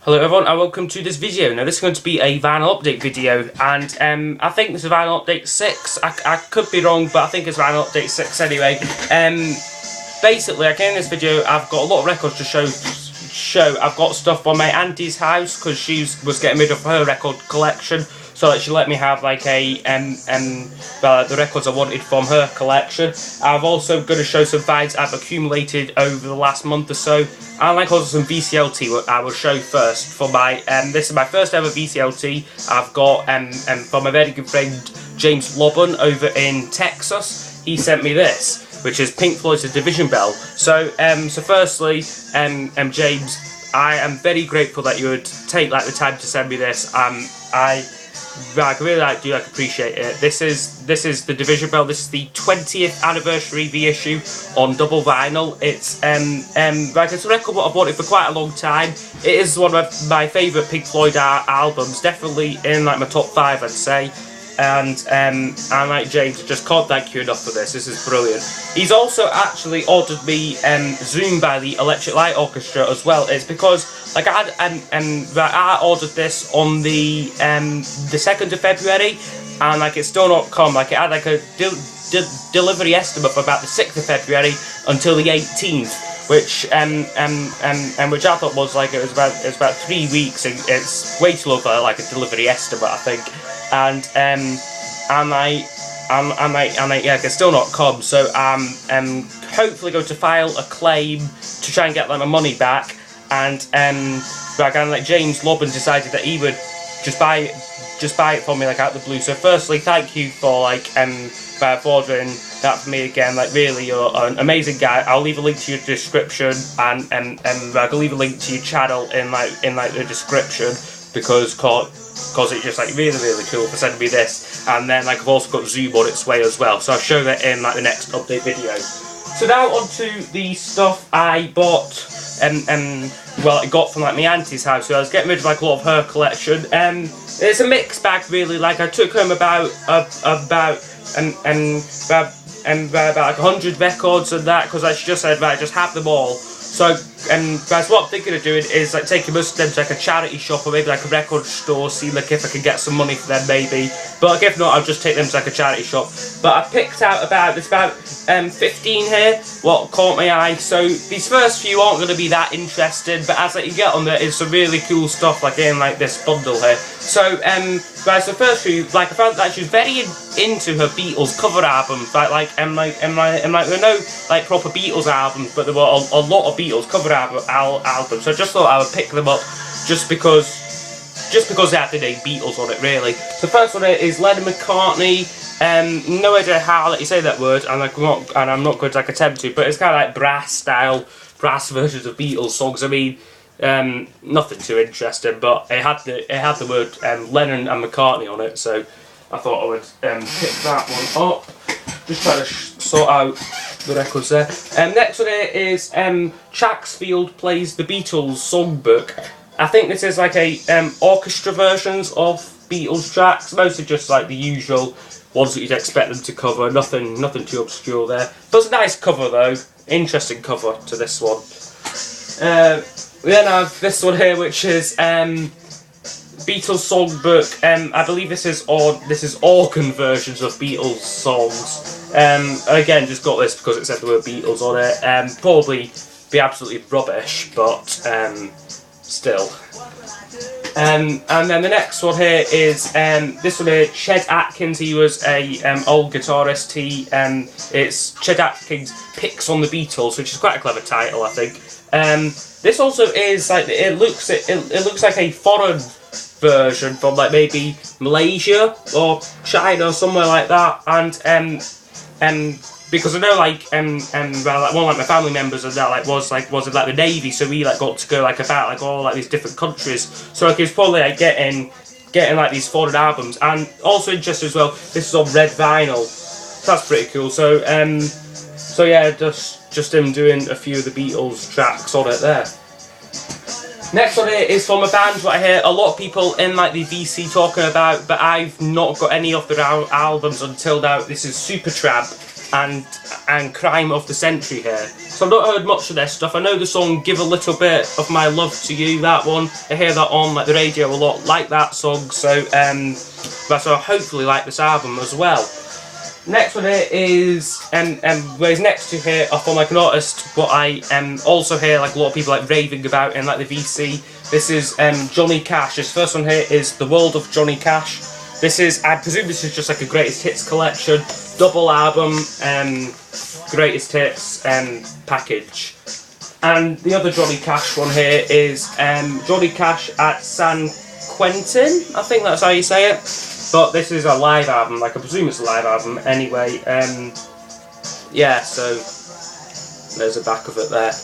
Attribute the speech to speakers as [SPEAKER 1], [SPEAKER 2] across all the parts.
[SPEAKER 1] Hello everyone and welcome to this video. Now this is going to be a vinyl update video, and I think this is vinyl update 6. I could be wrong, but I think it's vinyl update 6 anyway. Basically, in this video I've got a lot of records to show. I've got stuff from my auntie's house because she was getting rid of her record collection, so that she let me have like the records I wanted from her collection. I've also going to show some finds I've accumulated over the last month or so, and also some VCLT I will show first. For my this is my first ever VCLT. I've got from my very good friend James Laubhan over in Texas. He sent me this, which is Pink Floyd's The Division Bell. So firstly, James, I am very grateful that you would take the time to send me this. I really do appreciate it. This is the Division Bell. This is the 20th anniversary reissue on double vinyl. It's it's a record I've wanted for quite a long time. It is one of my favourite Pink Floyd albums, definitely in my top 5, I'd say. And James, just can't thank you enough for this. This is brilliant. He's also actually ordered me Zoom by the Electric Light Orchestra as well. It's because I ordered this on the 2nd of February, and it's still not come. It had a delivery estimate for about the 6th of February until the 18th, which which I thought was it was about 3 weeks, and it's way too low for a delivery estimate, I think. And it's still not come, so I'm hopefully going to file a claim to try and get my money back. And James Laubhan decided that he would just buy it for me out of the blue. So firstly, thank you for ordering that for me again. Really, you're an amazing guy. I'll leave a link to your description, and I'll leave a link to your channel in the description, because it's just really cool for sending me this. And then I've also got Zoom on its way as well, so I'll show that in the next update video. So now onto the stuff I bought I got from my auntie's house. So I was getting rid of a lot of her collection. It's a mixed bag really. I took home about 100 records and that, because she just said, right, just have them all. So, guys, what I'm thinking of doing is taking most of them to a charity shop, or maybe a record store, see if I can get some money for them maybe. But if not, I'll just take them to a charity shop. But I picked out there's about 15 here, what caught my eye. So these first few aren't going to be that interesting, but as you get on there is some really cool stuff in this bundle here. So guys, the first few, I found that she was very into her Beatles cover albums. There were no proper Beatles albums, but there were a lot of Beatles cover albums. So I just thought I would pick them up just because they had the name Beatles on it, really. So the first one is Lennon McCartney. No idea how you say that word, and I'm not going to attempt to, but it's kind of brass versions of Beatles songs. I mean, nothing too interesting, but it had the word Lennon and McCartney on it, so I thought I would pick that one up. Just trying to sort out the records there. Next one here is Chacksfield Plays the Beatles Songbook. I think this is a orchestra versions of Beatles tracks, mostly just the usual ones that you'd expect them to cover. Nothing too obscure there. But it's a nice cover though. Interesting cover to this one. We then have this one here, which is Beatles Songbook. I believe this is organ versions of Beatles songs. Again, just got this because it said the word Beatles on it. Probably be absolutely rubbish, but still. And then the next one here is this one here, Chet Atkins. He was a old guitarist. It's Chet Atkins Picks on the Beatles, which is quite a clever title, I think. This also is it looks like a foreign version from maybe Malaysia or China or somewhere like that, and because I know one of my family members and that was in the Navy, so we got to go about all these different countries, so it's probably getting these foreign albums. And also interesting as well, this is on red vinyl, so that's pretty cool. So yeah, just him doing a few of the Beatles tracks on it there. Next one here is from a band that I hear a lot of people in the VC talking about, but I've not got any of their albums until now. This is Supertramp. and Crime of the Century here. So I've not heard much of their stuff. I know the song Give a Little Bit of My Love to You, that one. I hear that on like the radio a lot, like that song, so so I hopefully like this album as well. Next one here is whereas next to here are from like an artist what I also hear like a lot of people like raving about in like the VC. This is Johnny Cash. This first one here is The World of Johnny Cash. This is, I presume this is just like a greatest hits collection, double album, greatest hits package. And the other Johnny Cash one here is Johnny Cash at San Quentin, I think that's how you say it. But this is a live album, like I presume it's a live album anyway. Yeah, so there's the back of it there.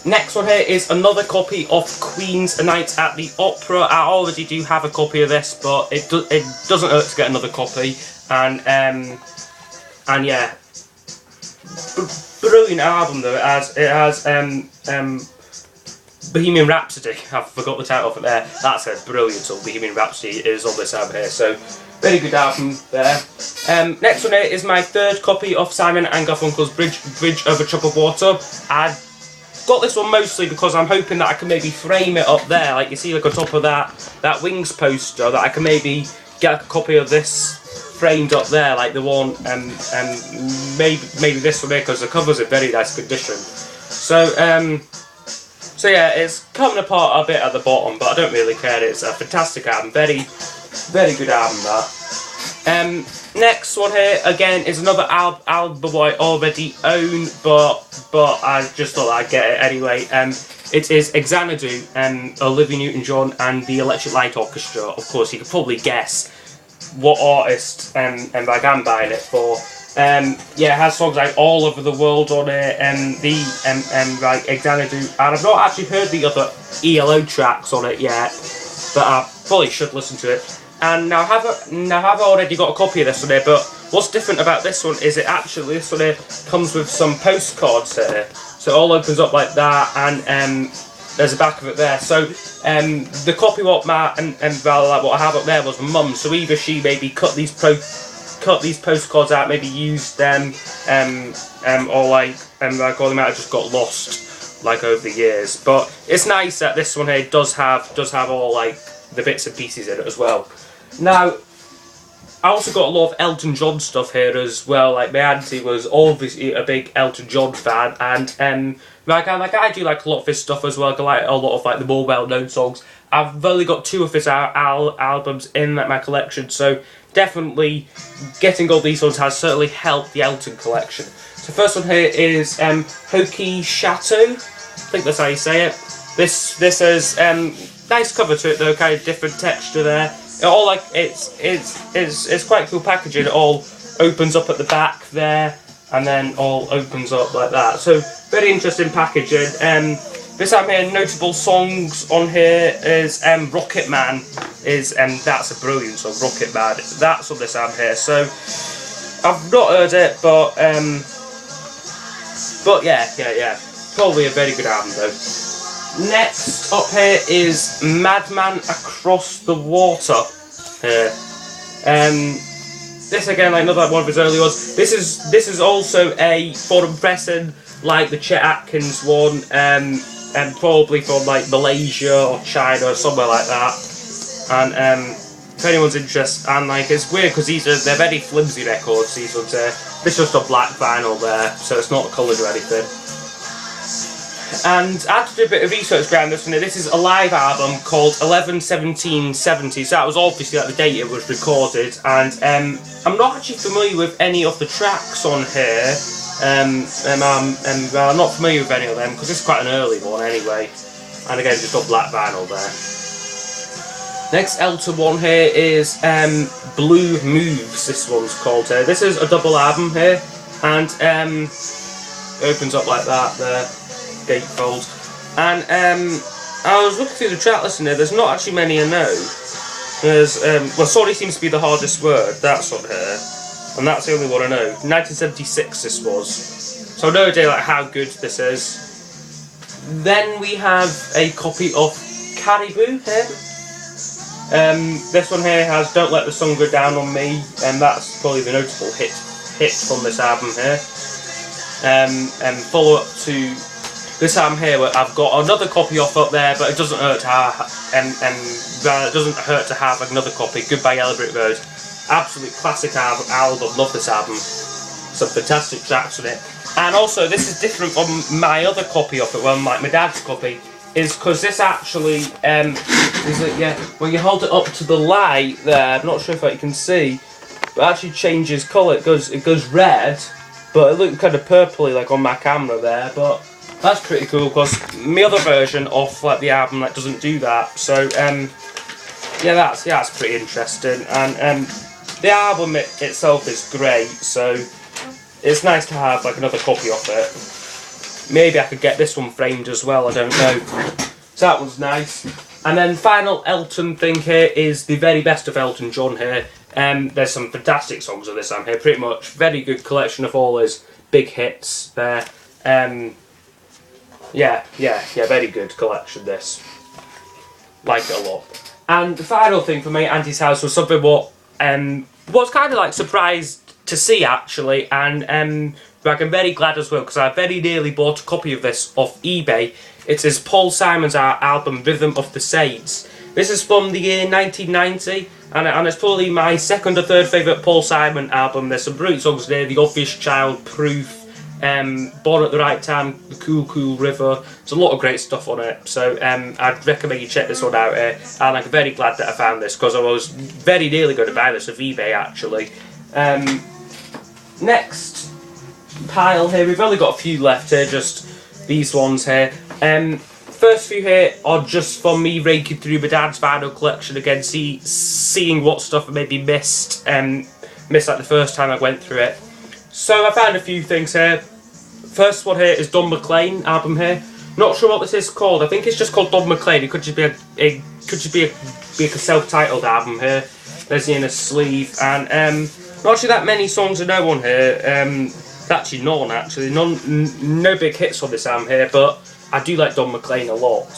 [SPEAKER 1] Next one here is another copy of Queen's A Night at the Opera. I already do have a copy of this, but it doesn't hurt to get another copy. And yeah, brilliant album though. It has Bohemian Rhapsody. I forgot the title of it there. That's a brilliant song. Bohemian Rhapsody is on this album here, so very good album there. Next one here is my third copy of Simon and Garfunkel's Bridge Over Troubled Water. I got this one mostly because I'm hoping that I can maybe frame it up there, like you see like on top of that Wings poster, that I can maybe get like a copy of this framed up there, like the one and maybe this one here, because the cover's in very nice condition. So so yeah, it's coming apart a bit at the bottom, but I don't really care. It's a fantastic album, very good album that. Next one here again is another album I already own, but I just thought I'd get it anyway. It is Xanadu, Olivia Newton-John and the Electric Light Orchestra. Of course, you could probably guess what artist like I'm buying it for. Yeah, it has songs like All Over the World on it, and like Xanadu. And I've not actually heard the other ELO tracks on it yet, but I probably should listen to it. And now have I already got a copy of this one here, but what's different about this one is this one here comes with some postcards here. So it all opens up like that, and there's a back of it there. So the copy what Matt and what I have up there was Mum. So either she maybe cut these postcards out, maybe used them, or like all them out just got lost like over the years. But it's nice that this one here does have all like the bits and pieces in it as well. Now, I also got a lot of Elton John stuff here as well. Like my auntie was obviously a big Elton John fan, and like I do like a lot of his stuff as well. I like a lot of like the more well-known songs. I've only got 2 of his albums in my collection, so definitely getting all these ones has certainly helped the Elton collection. So first one here is Hokie Chateau. I think that's how you say it. This has nice cover to it though, kind of different texture there. It all like it's quite cool packaging. It all opens up at the back there, and then all opens up like that. So very interesting packaging. This album here, notable songs on here is Rocket Man is that's a brilliant song. Rocket Man, that's on this album here. So I've not heard it, but yeah, probably a very good album though. Next up here is Madman Across the Water here. This again, like another one of his early ones. This is also a foreign pressing like the Chet Atkins one, and probably from like Malaysia or China or somewhere like that. And if anyone's interested, and like it's weird because they're very flimsy records. These ones here. This is just a black vinyl there, so it's not coloured or anything. And I had to do a bit of research around this one. This is a live album called 11/17/70. So that was obviously like the date it was recorded. And I'm not actually familiar with any of the tracks on here. I'm not familiar with any of them because it's quite an early one anyway. And again, just got black vinyl there. Next Elton one here is Blue Moves. This one's called here. This is a double album here, and it opens up like that there. Gatefold, and I was looking through the track list here. There's not actually many I know. There's well, sorry seems to be the hardest word. That's on here, and that's the only one I know. 1976 this was, so no idea like how good this is. Then we have a copy of Caribou here. This one here has Don't Let the Sun Go Down on Me, and that's probably the notable hit hits from this album here. And follow up to this album here, where I've got another copy off up there, but it doesn't hurt to have, it doesn't hurt to have another copy. Goodbye Yellow Brick Road, absolute classic album. Love this album. Some fantastic tracks on it. And also, this is different from my other copy of it, well, like my dad's copy, is because this actually, when you hold it up to the light there, I'm not sure if you can see, but it actually changes colour. It goes red, but it looks kind of purpley like on my camera there, but that's pretty cool because my other version of like the album that doesn't do that. So that's pretty interesting, and the album itself is great, so it's nice to have like another copy of it. Maybe I could get this one framed as well, I don't know. So that one's nice. And then final Elton thing here is the very best of Elton John here. There's some fantastic songs on this album here, pretty much. Very good collection of all his big hits there. Very good collection this. Like it a lot. And the final thing for me at Auntie's house was something what was kind of like surprised to see actually, and like I'm very glad as well because I very nearly bought a copy of this off eBay. It is Paul Simon's album Rhythm of the Saints. This is from the year 1990, and it's probably my second or third favourite Paul Simon album. There's some brilliant songs there, The Obvious Child, Proof, Born at the Right Time, The Cool Cool River. There's a lot of great stuff on it, so I'd recommend you check this one out here. And I'm very glad that I found this because I was very nearly going to buy this off eBay actually. Next pile here, we've only got a few left here, just these ones here. First few here are just from me raking through my dad's vinyl collection again, seeing what stuff I maybe missed like the first time I went through it. So I found a few things here. First one here is Don McLean album here. Not sure what this is called. I think it's just called Don McLean. It could just be a self-titled album here. There's the inner sleeve, and not actually that many songs I know on here. Actually none. Actually, no big hits on this album here, but I do like Don McLean a lot.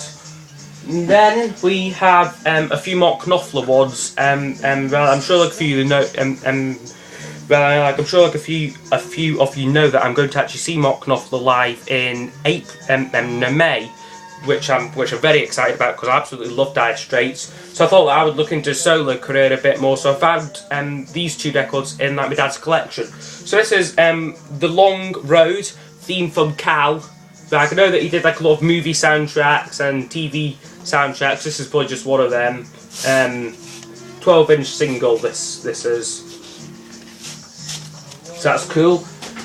[SPEAKER 1] Then we have a few Mark Knopfler ones. Well, I'm sure like a few of you know. I'm sure like a few of you know that I'm going to actually see Mark Knopfler live in May, which I'm very excited about because I absolutely love Dire Straits. So I thought that I would look into solo career a bit more. So I found these two records in like my dad's collection. So this is The Long Road, theme from Cal. Like, I know that he did like a lot of movie soundtracks and TV soundtracks. This is probably just one of them. 12-inch single. This is. So that's cool.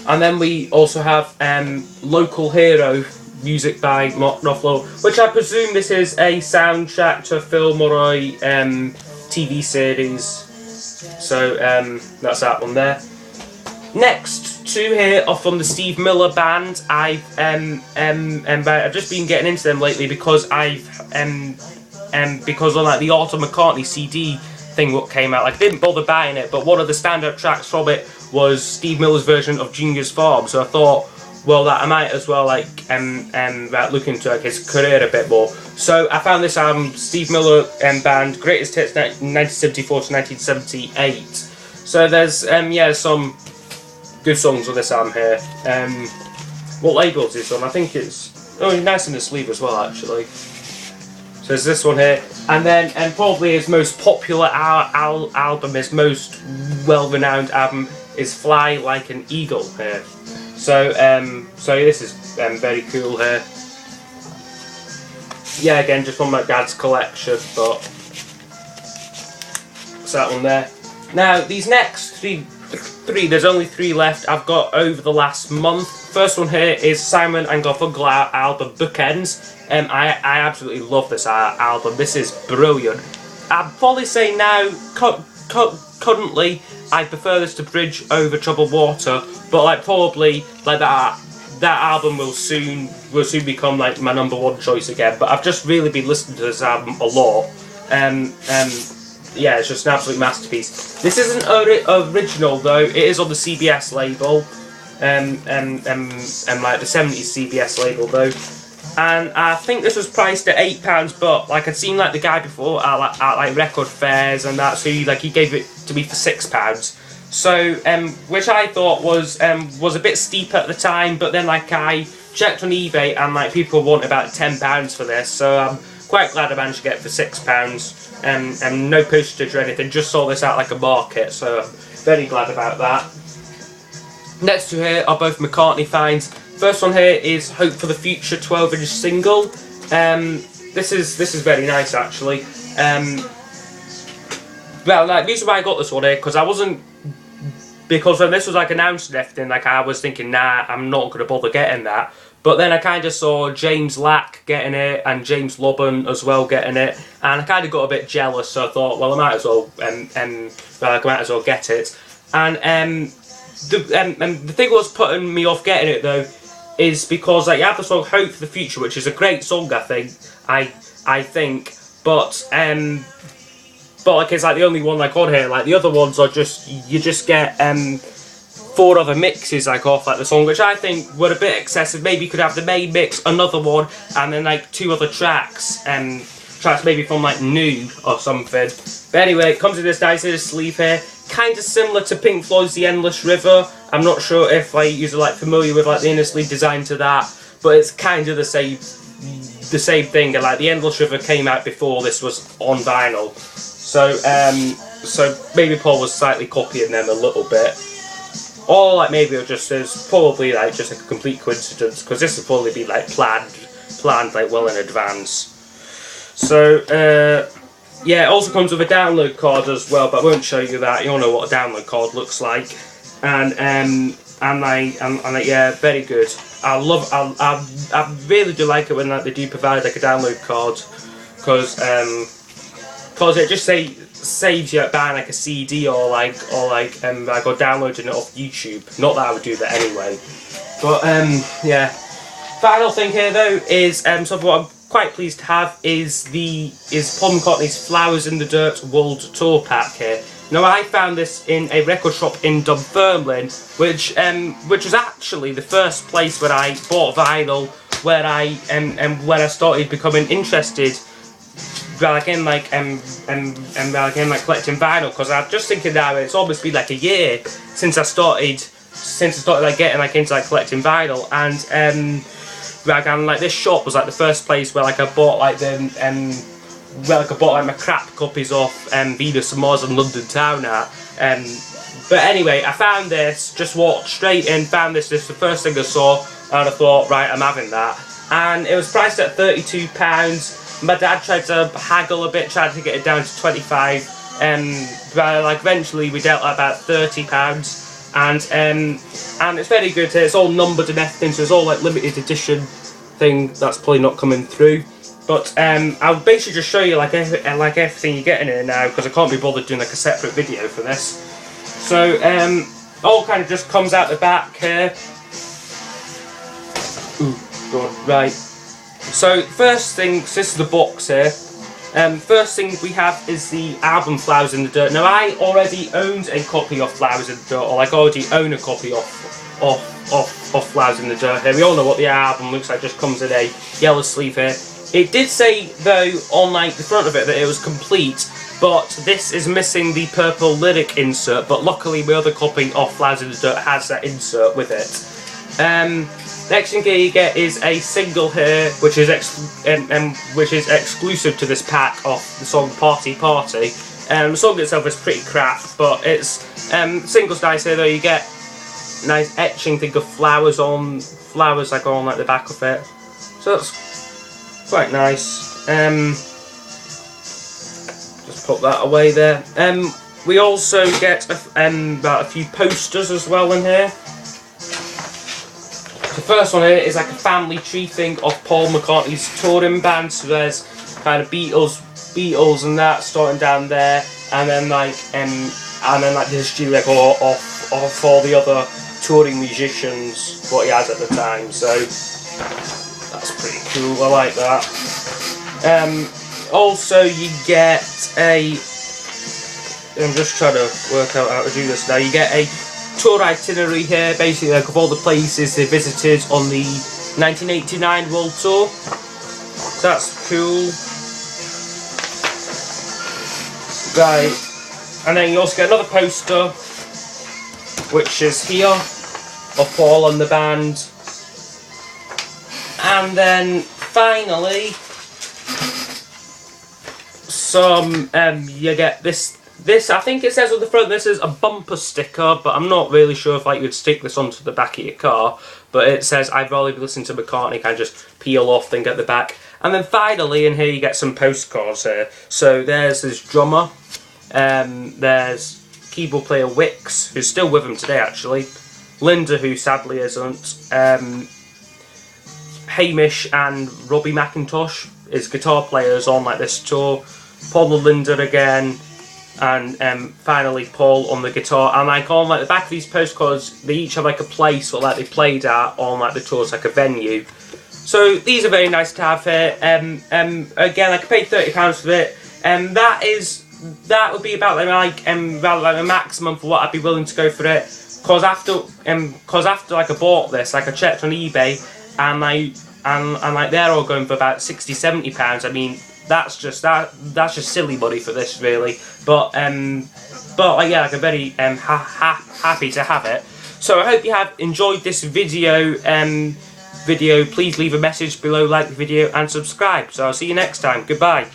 [SPEAKER 1] And then we also have Local Hero, music by Mark Knopfler, which I presume this is a soundtrack to a film or a TV series. So that's that one there. Next two here are from the Steve Miller Band. I've just been getting into them lately because because on like the Arthur McCartney CD thing what came out, like I didn't bother buying it, but one of the standout tracks from it was Steve Miller's version of Junior's Farm. So I thought, well, that I might as well like look into like his career a bit more. So I found this album, Steve Miller Band, Greatest Hits 1974 to 1978. So there's some good songs on this album here. What label is this on? I think it's nice in the sleeve as well actually. So there's this one here, and then probably his most popular album, his most well-renowned album is Fly Like an Eagle here. So this is very cool here. Yeah, again, just from my dad's collection, but so that one there. Now these next three, there's only three left. I've got over the last month. First one here is Simon and Garfunkel album Bookends. I absolutely love this album. This is brilliant. I'd probably say now, currently, I prefer this to Bridge Over Troubled Water, but like probably like that album will soon become like my number one choice again. But I've just really been listening to this album a lot. Yeah, it's just an absolute masterpiece. This isn't original though. It is on the CBS label, like the 70s CBS label though. And I think this was priced at £8, but like I'd seen like the guy before at like record fairs and that, so he gave it to me for £6. So, which I thought was a bit steep at the time, but then like I checked on eBay and like people want about £10 for this, so I'm quite glad I managed to get it for £6, and no postage or anything. Just saw this out like a market, so I'm very glad about that. Next two here are both McCartney finds. First one here is Hope for the Future 12-inch single. This is very nice actually. Well, like, the reason why I got this one here, because when this was like announced and everything, like I was thinking, nah, I'm not going to bother getting that. But then I kind of saw James Lack getting it and James Laubhan as well getting it, and I kind of got a bit jealous. So I thought, well, I might as well, get it. And the thing was putting me off getting it though, is because like you have the song "Hope for the Future," which is a great song, I think, but like it's like the only one like on here. Like the other ones are just you just get 4 other mixes like off like the song, which I think were a bit excessive. Maybe you could have the main mix, another one, and then like 2 other tracks maybe from like New or something. But anyway, it comes with this nice little sleeve here, kind of similar to Pink Floyd's The Endless River. I'm not sure if like you're like familiar with like the inner sleeve design to that, but it's kind of the same thing. And like The Endless River came out before this was on vinyl, so maybe Paul was slightly copying them a little bit. Or like maybe it's probably like just a complete coincidence, because this would probably be like planned like well in advance. So yeah, it also comes with a download card as well, but I won't show you that. You all know what a download card looks like, and yeah, very good. I really do like it when like they do provide like a download card, because it just saves you buying like a CD or downloading it off YouTube. Not that I would do that anyway. But yeah. Final thing here though is something what I'm quite pleased to have is Paul McCartney's Flowers in the Dirt World Tour pack here. Now I found this in a record shop in Dunfermline, which was actually the first place where I bought vinyl, where I started becoming interested collecting vinyl, because I'm just thinking now it's almost been like a year since I started like getting like into like collecting vinyl, and like this shop was like the first place where like I bought like my crap copies off Venus and Mars and London Town at. But anyway, I found this, just walked straight in, found this is the first thing I saw, and I thought, right, I'm having that. And it was priced at £32. My dad tried to haggle a bit, tried to get it down to 25, but like eventually we dealt at about £30, and it's very good. It's all numbered and everything, so it's all like limited edition thing. That's probably not coming through, but I'll basically just show you like everything you get in here now, because I can't be bothered doing like a separate video for this. So all kind of just comes out the back here. Ooh, God, right. So first thing, so this is the box here. First thing we have is the album Flowers in the Dirt. Now I already owned a copy of Flowers in the Dirt, or like already own a copy of Flowers in the Dirt here. We all know what the album looks like, just comes in a yellow sleeve here. It did say though on like the front of it that it was complete, but this is missing the purple lyric insert, but luckily my other copy of Flowers in the Dirt has that insert with it. Next thing you get is a single here, which is exclusive to this pack of the song Party Party. The song itself is pretty crap, but it's singles nice here though. You get nice etching thing of flowers like on like the back of it, so that's quite nice. Just put that away there. We also get about a few posters as well in here. The first one here is like a family tree thing of Paul McCartney's touring band. So there's kind of Beatles and that starting down there, and then like the history record of all the other touring musicians what he had at the time. So that's pretty cool. I like that. Also, you get a. I'm just trying to work out how to do this now. You get a tour itinerary here, basically like of all the places they visited on the 1989 World Tour. So that's cool. Right, and then you also get another poster which is here, of Paul and the band. And then finally, you get this. I think it says on the front, this is a bumper sticker, but I'm not really sure if like you'd stick this onto the back of your car. But it says, I'd rather be listening to McCartney, kind of just peel off, then get the back. And then finally, in here you get some postcards here. So there's this drummer, there's keyboard player Wix, who's still with him today actually, Linda, who sadly isn't, Hamish and Robbie McIntosh, his guitar players on like this tour, Paul and Linda again, and finally Paul on the guitar. And like on like the back of these postcards, they each have like a place or like they played at on like the tours, like a venue. So these are very nice to have here. Again, I could pay £30 for it. That would be about like a maximum for what I'd be willing to go for it. Cause after like I bought this, like I checked on eBay, and like they're all going for about £60–70. I mean, that's just silly money for this really. But like yeah, like I'm very happy to have it. So I hope you have enjoyed this video. Please leave a message below, like the video and subscribe. So I'll see you next time. Goodbye.